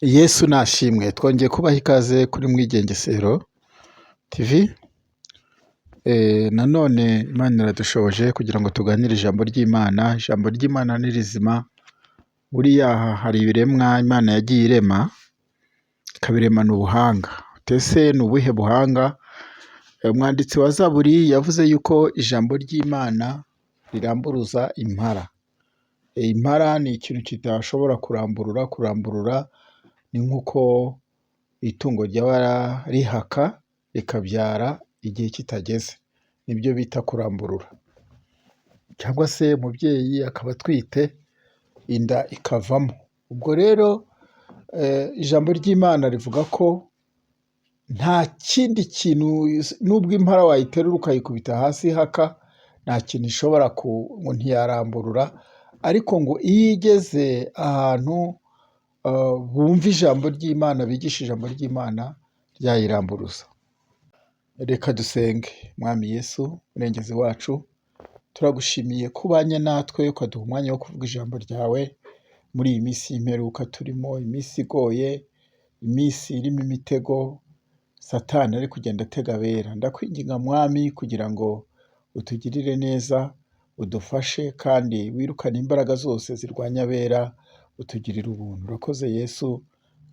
Yesu nashimwe, twongeye kubaha ikaze kuri Mwigengesero TV. Nanone Imana iradushoboje kugira ngo tuganire ijambo ry'Imana. Ijambo ry'Imana ni rizima. Buriya hari ibiremwa Imana yagiye irema, ikabiremana ubuhanga. Ese ni ubuhe buhanga? Umwanditsi wa Zaburi yavuze yuko ijambo ry'Imana riramburuza impara. Impara ni ikintu kitashobora kuramburura ni nk'uko itungo ryaba rihaka rikabyara igihe kitageze, nibyo bita kuramburura. Cyangwa se umubyeyi akaba atwite inda ikavamo. Ubwo rero ijambo ry'Imana rivuga ko nta kindi kintu, nubwo impara wayiterura ukayikubita hasi ihaka, nta kintu ishobora ngo ntiyaramburura, ariko ngo iyo igeze ahantu bumva ijambo ry'Imana, bigisha ijambo ry'Imana, ryayiramburuza. Reka dusenge. Mwami Yesu, murengezi wacu, turagushimiye ko ubanye natwe, ukaduha umwanya wo kuvuga ijambo ryawe muri iyi minsi y'imperuka turimo, iminsi igoye, iminsi irimo imitego Satani ari kugenda atega abera. Ndakwinginga Mwami kugira ngo utugirire neza, udufashe kandi wirukane imbaraga zose zirwanya abera, utugirire ubuntu. Urakoze Yesu,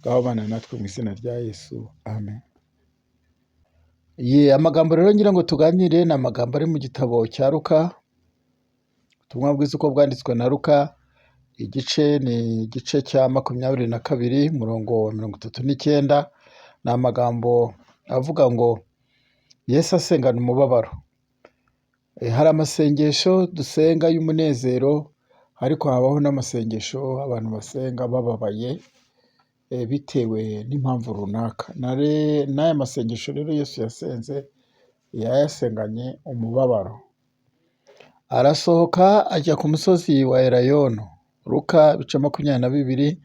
ngaho bana natwe mu izina rya Yesu, amen. Amagambo rero ngira ngo tuganire ni amagambo ari mu gitabo cya Luka, ubutumwa bwiza uko bwanditswe na Luka, igice ni igice cya 22 umurongo wa 39. Ni amagambo avuga ngo Yesu asengana umubabaro. Hari amasengesho dusenga y'umunezero, ariko habaho n'amasengesho abantu basenga bababaye bitewe n'impamvu runaka. N'aya masengesho rero Yesu yasenze, yayasenganye umubabaro. Arasohoka ajya ku musozi wa Elayono. Luka ibice 22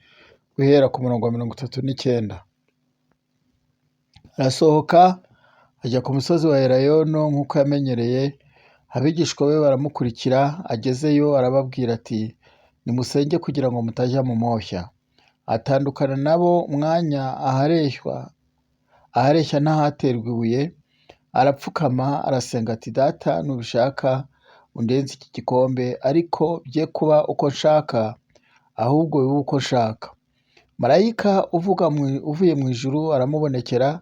guhera ku murongo wa 39. Arasohoka ajya ku musozi wa Elayono nk'uko yamenyereye. Abigishwa be baramukurikira. Agezeyo arababwira ati, nimusenge kugira ngo mutajya mu moshya. Atandukana nabo umwanya ahareshya n'ahaterwa ibuye. Arapfukama arasenga ati, Data nubishaka undenze iki gikombe, ariko bye kuba uko nshaka, ahubwo bibe uko nshaka. Marayika uvuye mu ijuru aramubonekera,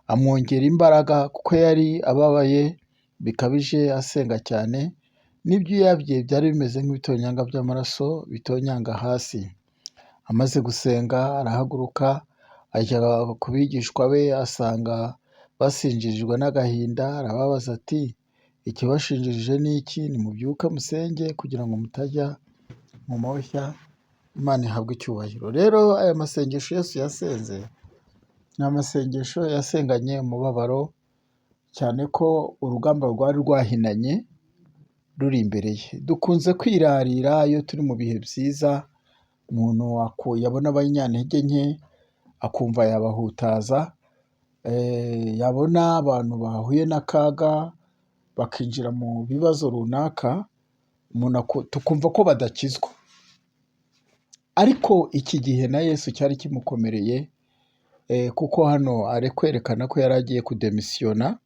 amwongera imbaraga kuko yari ababaye bikabije asenga cyane, n'ibyuya bye byari bimeze nk'ibitonyanga by'amaraso bitonyanga hasi. Amaze gusenga arahaguruka ajya ku bigishwa be, asanga basinjirijwe n'agahinda. Arababaza ati, ikibashinjirije ni iki? Nimubyuke musenge kugira ngo mutajya mu moshya. Imana ihabwe icyubahiro. Rero aya masengesho Yesu yasenze ni amasengesho yasenganye umubabaro, cyane ko urugamba rwari rwahinanye ruri imbere ye. Dukunze kwirarira iyo turi mu bihe byiza, umuntu yabona abanyantege nke akumva yabahutaza, yabona abantu bahuye n'akaga bakinjira mu bibazo runaka, tukumva ko badakizwa. Ariko iki gihe na Yesu cyari kimukomereye, kuko hano ari kwerekana ko yari agiye kudemisiyona,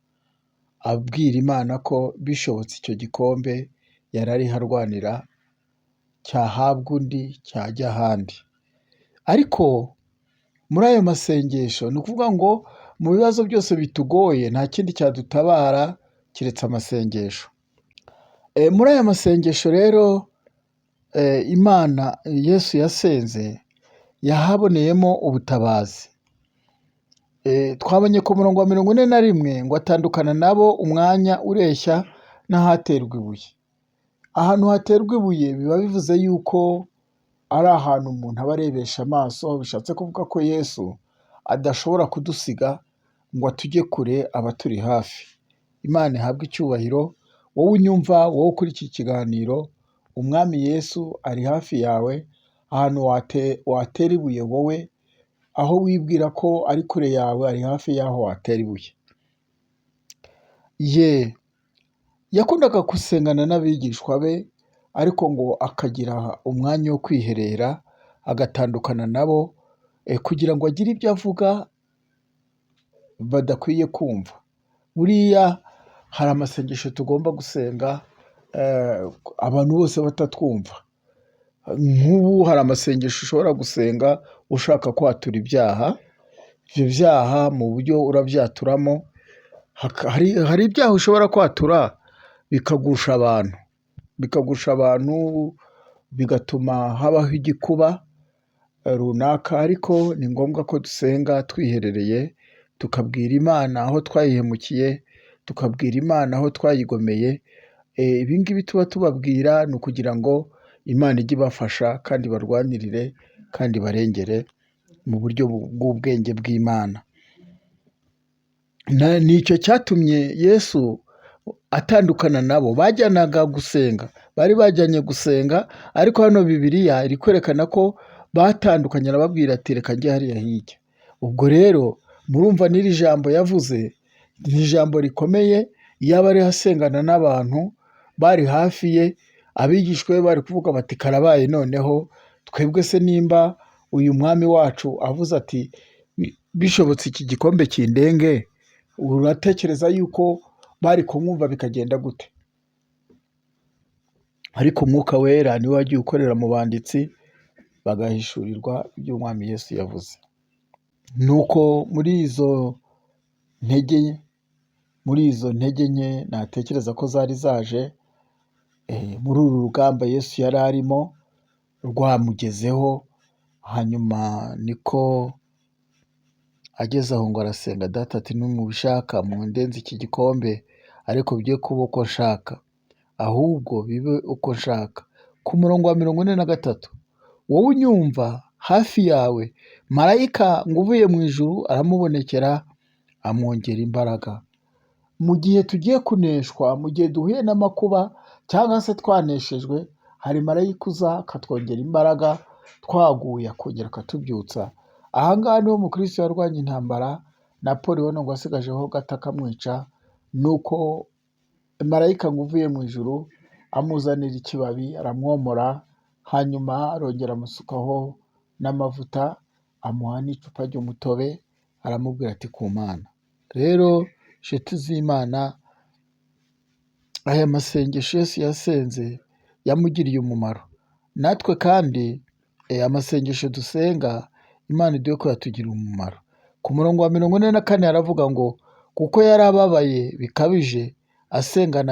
abwira Imana ko bishobotse icyo gikombe yari ariho arwanira cyahabwa undi, cyajya ahandi. Ariko muri ayo masengesho ni ukuvuga ngo mu bibazo byose bitugoye nta kindi cyadutabara kiretse amasengesho. Muri aya masengesho rero Imana Yesu yasenze yahaboneyemo ubutabazi. Twabonye ku murongo wa 41 ngo atandukana nabo umwanya ureshya n'ahaterwa ibuye. Ahantu haterwa ibuye biba bivuze yuko ari ahantu umuntu aba arebesha amaso. Bishatse kuvuga ko Yesu adashobora kudusiga ngo atujye kure, aba turi hafi. Imana ihabwe icyubahiro. Wowe unyumva, wowe ukuri iki kiganiro, umwami Yesu ari hafi yawe. Ahantu watera ibuye wowe, aho wibwira ko ari kure yawe, ari hafi y'aho watera ibuye. Yakundaga gusengana n'abigishwa be, ariko ngo akagira umwanya wo kwiherera, agatandukana nabo kugira ngo agire ibyo avuga badakwiye kumva. Buriya hari amasengesho tugomba gusenga abantu bose batatwumva. Nk'ubu hari amasengesho ushobora gusenga ushaka kwatura ibyaha. Ibyo byaha mu buryo urabyaturamo, hari ibyaha ushobora kwatura bikagusha abantu, bigatuma habaho igikuba runaka, ariko ni ngombwa ko dusenga twiherereye, tukabwira Imana aho twayihemukiye, tukabwira Imana aho twayigomeye. Ibi ngibi tuba tubabwira ni ukugira ngo Imana ijye ibafasha kandi barwanirire kandi barengere mu buryo bw'ubwenge bw'Imana. Nicyo cyatumye Yesu atandukana nabo. Bajyanaga gusenga, bari bajyanye gusenga, ariko hano Bibiliya iri kwerekana ko batandukanye, arababwira ati reka njye hariya hirya. Ubwo rero murumva n'iri jambo yavuze ni ijambo rikomeye. Yaba ari asengana n'abantu bari hafi ye, abigishwa be bari kuvuga bati karabaye noneho, twebwe se nimba uyu mwami wacu avuze ati bishobotse iki gikombe kindenge, uratekereza yuko bari kumwumva bikagenda gute? Ariko Umwuka Wera niwe wagiye ukorera mu banditsi, bagahishurirwa ibyo Umwami Yesu yavuze. Nuko muri izo ntege nke natekereza ko zari zaje muri uru rugamba Yesu yari arimo rwamugezeho, hanyuma niko ageze aho ngo arasenga, Data ati nimubishaka mundenze iki gikombe, ariko bye kuba uko nshaka, ahubwo bibe uko nshaka. Ku murongo wa 43, wowe unyumva hafi yawe, marayika ngo uvuye mu ijuru aramubonekera, amwongera imbaraga. Mu gihe tugiye kuneshwa, mu gihe duhuye n'amakuba cyangwa se twaneshejwe, hari marayika uza akatwongera imbaraga, twaguye akongera akatubyutsa. Aha ngaha niho Mukristo yarwanya intambara Napoleon ngo asigajeho gato akamwica, nuko marayika ngo uvuye mu ijuru amuzanira ikibabi aramwomora, hanyuma arongera amusukaho n'amavuta, amuha n'icupa ry'umutobe, aramubwira ati ku Mana. Rero nshuti z'Imana, aya masengesho Yesu yasenze yamugiriye umumaro. Natwe kandi amasengesho dusenga Imana iduhe ko yatugirira umumaro. Ku murongo wa 44 aravuga ngo kuko yari ababaye bikabije, asenga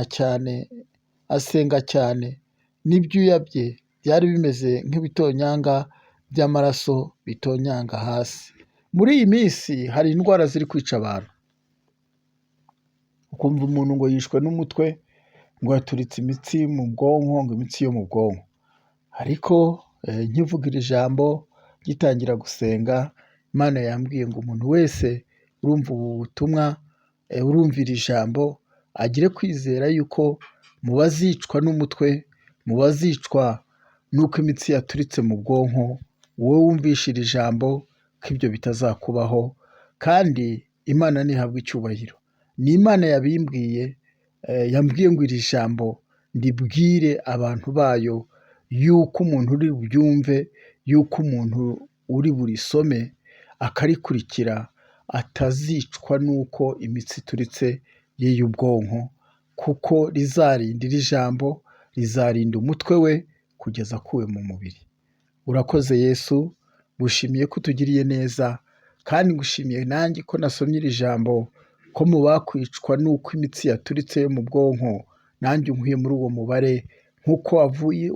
cyane, n'ibyuya bye byari bimeze nk'ibitonyanga by'amaraso bitonyanga hasi. Muri iyi minsi hari indwara ziri kwica abantu. Ukumva umuntu ngo yishwe n'umutwe, ngo yaturitse imitsi mu bwonko, ngo imitsi yo mu bwonko. Ariko nkivuga iri jambo gitangira gusenga, Imana yambwiye ngo umuntu wese urumva ubu butumwa, urumva iri jambo, agire kwizera yuko mu bazicwa n'umutwe, mu bazicwa nuko imitsi yaturitse mu bwonko, wowe wumvishe iri jambo ko ibyo bitazakubaho, kandi Imana ntihabwa icyubahiro. Ni Imana yabimbwiye, yambwiye ngo iri jambo ndibwire abantu bayo, yuko umuntu uri bubyumve, yuko umuntu uri burisome akarikurikira atazicwa nuko imitsi ituritse ye y'ubwonko, kuko rizarinda iri jambo, rizarinda umutwe we kugeza akuwe mu mubiri. Urakoze Yesu, ngushimiye ko utugiriye neza, kandi ngushimiye nanjye ko nasomye iri jambo, ko mu bakwicwa nuko imitsi yaturitse yo mu bwonko, nanjye unkuye muri uwo mubare, nk'uko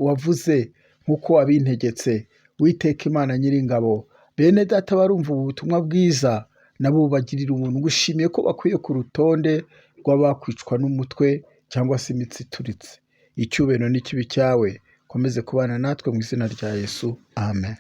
wavuze, nk'uko wabintegetse. Uwiteka Imana Nyiringabo, bene data barumva ubu butumwa bwiza, nabo bagirira ubuntu. Ngushimiye ko bakwiye ku rutonde rw'abakwicwa n'umutwe cyangwa se imitsi ituritse. Icyubahiro n'ikibi cyawe, komeze kubana natwe mu izina rya Yesu, amen.